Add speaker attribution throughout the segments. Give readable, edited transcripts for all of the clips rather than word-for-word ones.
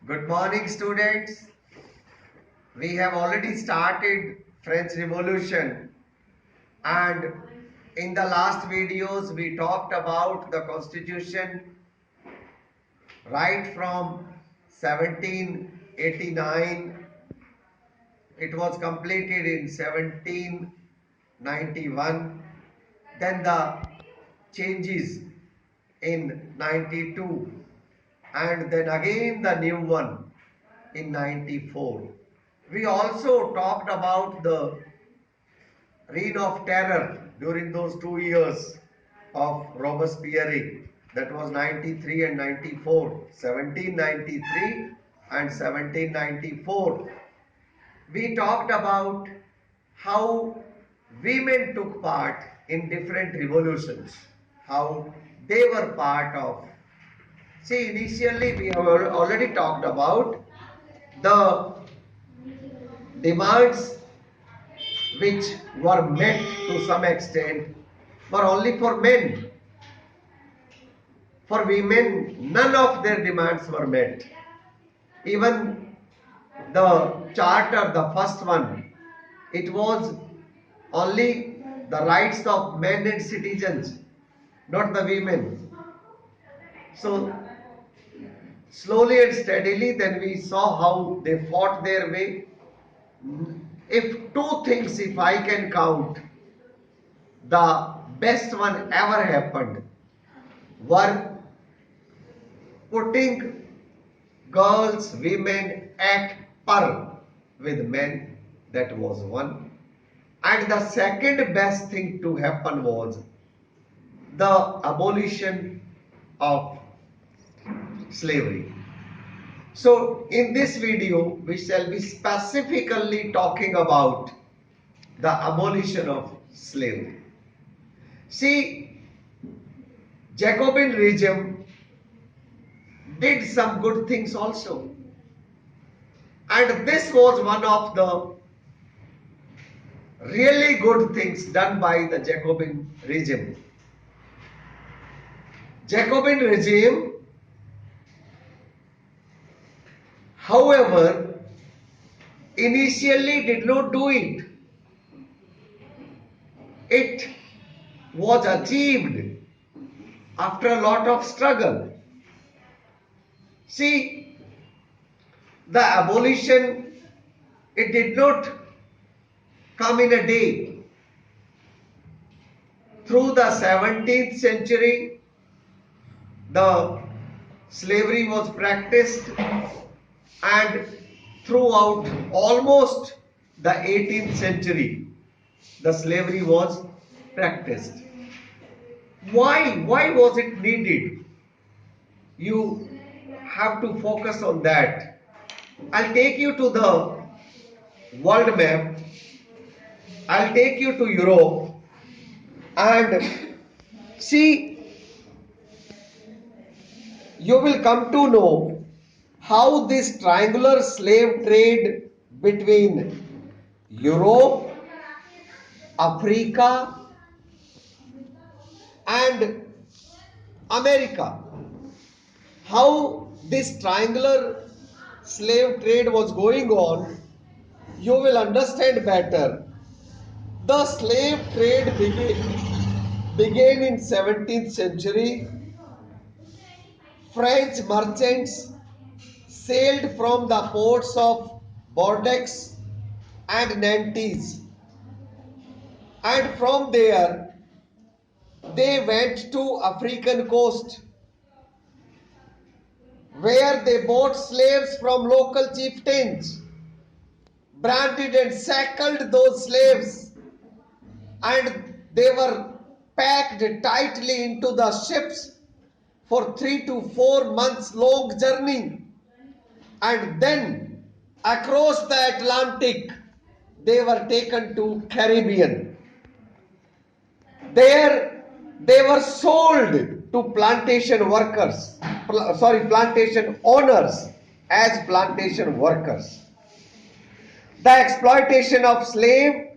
Speaker 1: Good morning, students. We have already started French Revolution, and in the last videos we talked about the constitution right from 1789. It was completed in 1791. Then the changes in 92, and then again the new one in 94. We also talked about the reign of terror during those 2 years of Robespierre, that was 93 and 94, 1793 and 1794. We talked about how women took part in different revolutions, how they were part of. See, initially we have already talked about the demands which were met to some extent were only for men. For women, none of their demands were met. Even the charter, the first one, it was only the rights of men and citizens, not the women. So slowly and steadily then we saw how they fought their way. If two things, if I can count, the best one ever happened were putting girls, women at par with men. That was one. And the second best thing to happen was the abolition of slavery. So in this video we shall be specifically talking about the abolition of slavery. See, Jacobin regime did some good things also, and this was one of the really good things done by the Jacobin regime. Jacobin regime, however, initially did not do it. It was achieved after a lot of struggle. See, the abolition, it did not come in a day. Through the 17th century, the slavery was practiced, and throughout almost the 18th century, the slavery was practiced. Why was it needed? You have to focus on that. I'll take you to the world map. I'll take you to Europe and see, you will come to know how this triangular slave trade between Europe, Africa and America, how this triangular slave trade was going on, you will understand better. The slave trade began in 17th century. French merchants sailed from the ports of Bordeaux and Nantes, and from there they went to African coast, where they bought slaves from local chieftains, branded and shackled those slaves, and they were packed tightly into the ships for 3 to 4 months long journey, and then across the Atlantic they were taken to Caribbean. There they were sold to plantation owners as plantation workers. The exploitation of slave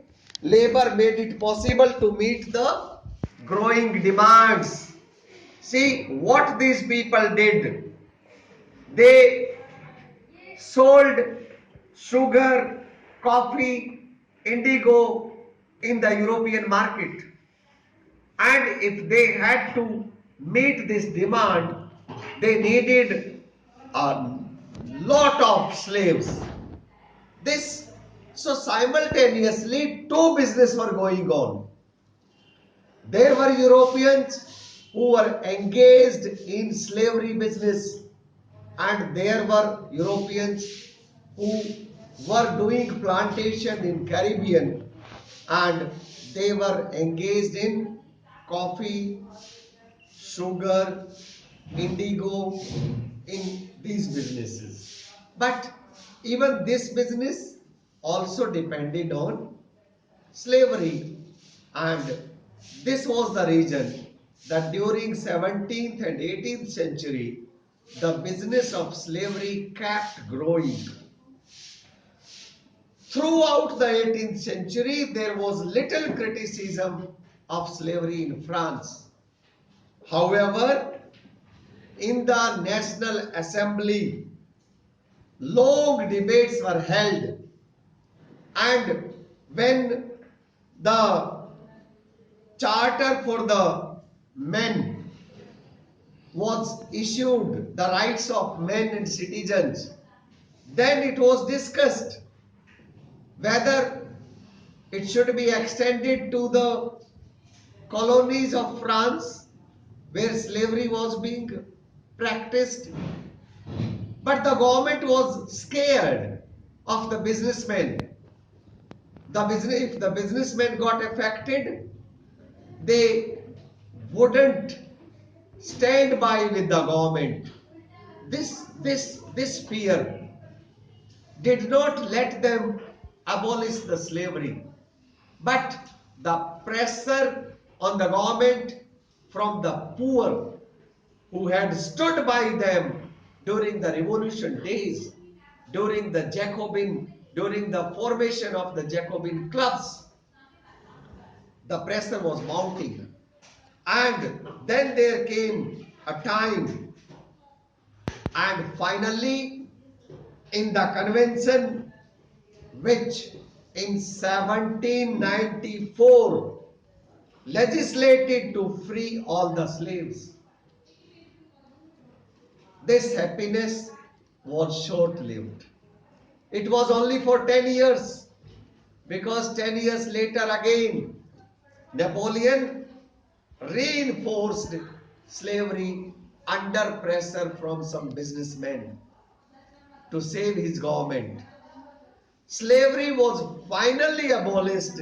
Speaker 1: labor made it possible to meet the growing demands. See what these people did. They sold sugar, coffee, indigo in the European market. And if they had to meet this demand, they needed a lot of slaves. This so simultaneously two businesses were going on. There were Europeans who were engaged in slavery business, and there were Europeans who were doing plantation in Caribbean, and they were engaged in coffee, sugar, indigo, in these businesses. But even this business also depended on slavery, and this was the reason that during 17th and 18th century the business of slavery kept growing. Throughout the 18th century there was little criticism of slavery in France. However, in the National Assembly long debates were held, and when the charter for the men was issued, the rights of men and citizens, then it was discussed whether it should be extended to the colonies of France where slavery was being practiced. But the government was scared of the businessmen. If the businessmen got affected, they wouldn't stand by with the government. This fear did not let them abolish the slavery, but the pressure on the government from the poor who had stood by them during the revolution days, during the formation of the Jacobin clubs, the pressure was mounting. And then there came a time, and finally in the convention which in 1794 legislated to free all the slaves, this happiness was short-lived. It was only for 10 years, because 10 years later again Napoleon reinforced slavery under pressure from some businessmen to save his government. Slavery was finally abolished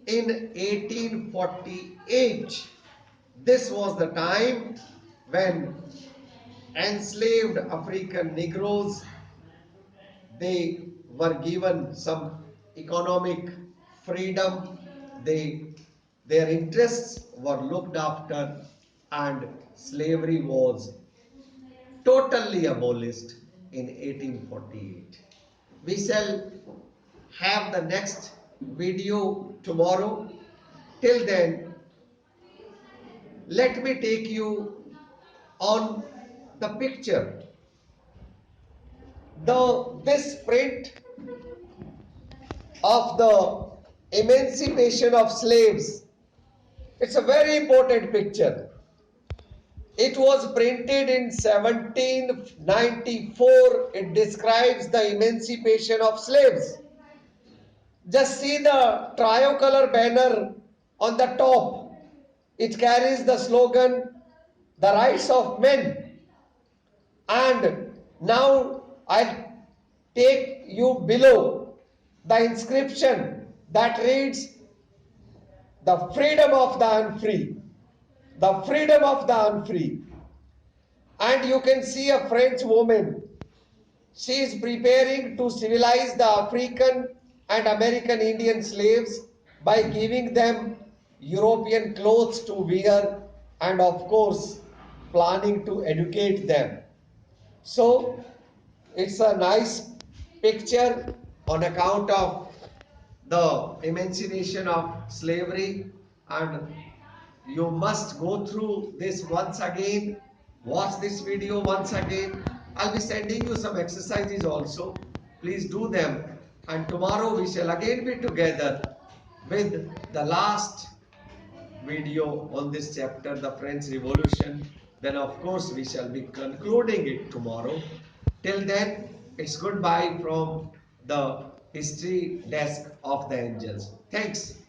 Speaker 1: in 1848. This was the time when enslaved African Negroes, they were given some economic freedom, their interests were looked after, and slavery was totally abolished in 1848. We shall have the next video tomorrow. Till then, let me take you on the picture. This print of the emancipation of slaves, it's a very important picture. It was printed in 1794. It describes the emancipation of slaves. Just see the tricolor banner on the top. It carries the slogan, "The rights of men." And now I'll take you below the inscription that reads, "The freedom of the unfree." The freedom of the unfree. And you can see a French woman. She is preparing to civilize the African and American Indian slaves by giving them European clothes to wear, and of course planning to educate them. So it's a nice picture on account of the emancipation of slavery, and you must go through this once again, watch this video once again, I'll be sending you some exercises also. Please do them. And tomorrow we shall again be together with the last video on this chapter, the French Revolution. Then, of course, we shall be concluding it tomorrow. Till then, it's goodbye from the history desk of the angels. Thanks.